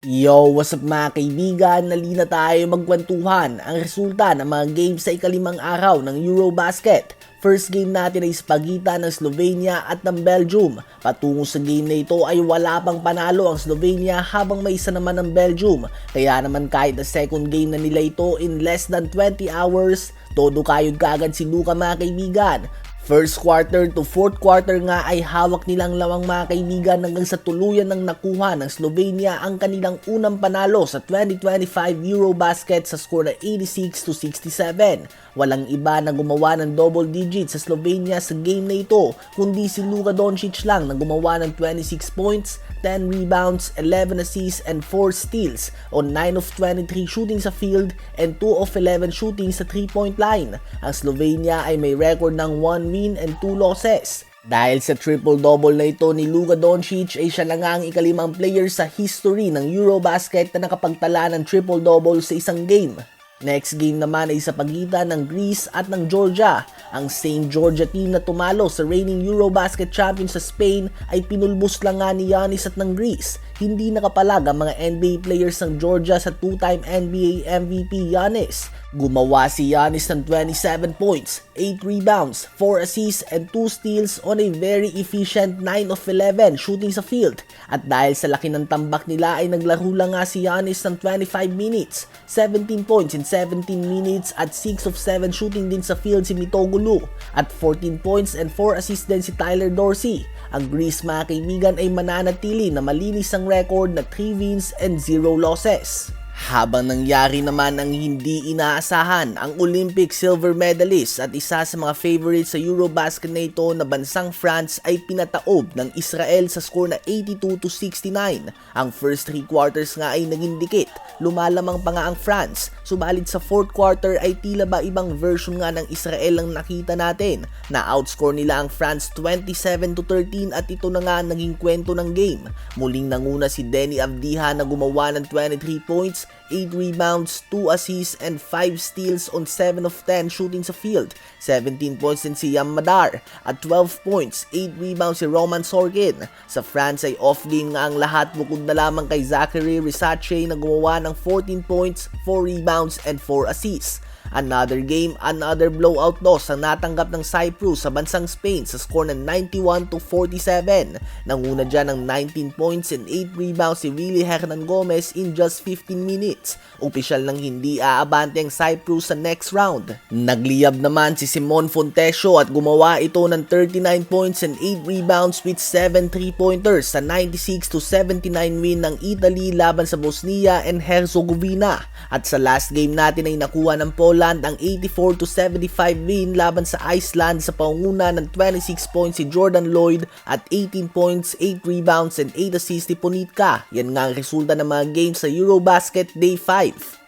Yo, what's up mga kaibigan? Nalina tayo magkwentuhan ang resulta ng mga games sa ikalimang araw ng Eurobasket. First game natin ay sa pagitan ng Slovenia at ng Belgium. Patungo sa game na ito ay wala pang panalo ang Slovenia habang may isa naman ng Belgium. Kaya naman kahit na second game na nila ito in less than 20 hours, todo kayod kaagad si Luka mga kaibigan. First quarter to fourth quarter nga ay hawak nilang lawang mga kaibigan hanggang sa tuluyan ng nakuha ng Slovenia ang kanilang unang panalo sa 2025 Eurobasket sa score na 86-67. Walang iba na gumawa ng double digits sa Slovenia sa game na ito kundi si Luka Doncic lang na gumawa ng 26 points, 10 rebounds, 11 assists and 4 steals on 9 of 23 shooting sa field and 2 of 11 shooting sa 3-point line. Ang Slovenia ay may record ng 1 win and 2 losses. Dahil sa triple-double na ito ni Luka Doncic ay siya na nga ang ikalimang player sa history ng Eurobasket na nakapagtala ng triple-double sa isang game. Next game naman ay sa pagitan ng Greece at ng Georgia. Ang same Georgia team na tumalo sa reigning Eurobasket champion sa Spain ay pinulbos lang nga ni Giannis at ng Greece. Hindi nakapalag ang mga NBA players ng Georgia sa two-time NBA MVP Giannis. Gumawa si Giannis ng 27 points, 8 rebounds, 4 assists and 2 steals on a very efficient 9 of 11 shooting sa field. At dahil sa laki ng tambak nila ay naglaro lang nga si Giannis ng 25 minutes, 17 points in 17 minutes at 6 of 7 shooting din sa field si Mitoglu at 14 points and 4 assists din si Tyler Dorsey. Ang Greece mga kaibigan ay mananatili na malinis ang record na 3 wins and 0 losses. Habang nangyari naman ang hindi inaasahan, ang Olympic silver medalist at isa sa mga favorites sa Eurobasket na ito na bansang France ay pinataob ng Israel sa score na 82-69. Ang first 3 quarters nga ay naging dikit, lumalamang pa nga ang France. Subalit sa fourth quarter ay tila ba ibang version nga ng Israel ang nakita natin na outscore nila ang France 27-13 at ito na nga naging kwento ng game. Muling nanguna si Deni Avdija na gumawa ng 23 points, 8 rebounds, 2 assists and 5 steals on 7 of 10 shooting sa field. 17 points din si Yam Madar at 12 points, 8 rebounds si Roman Sorkin. Sa France ay off game nga ang lahat bukod na lamang kay Zachary Risache na gumawa ng 14 points, 4 rebounds and 4 assists. Another game, another blowout loss ang natanggap ng Cyprus sa bansang Spain sa score ng 91-47. Nanguna dyan ng 19 points and 8 rebounds si Willy Hernan Gomez in just 15 minutes. Opisyal nang hindi aabante ang Cyprus sa next round. Nagliyab naman si Simon Fontecchio at gumawa ito ng 39 points and 8 rebounds with 7 3-pointers sa 96-79 win ng Italy laban sa Bosnia and Herzegovina. At sa last game natin ay nakuha ng Poland ang 84-75 win laban sa Iceland sa pangunguna ng 26 points si Jordan Lloyd at 18 points, 8 rebounds and 8 assists ni Ponitka. Yan nga ang resulta ng mga games sa Eurobasket Day 5.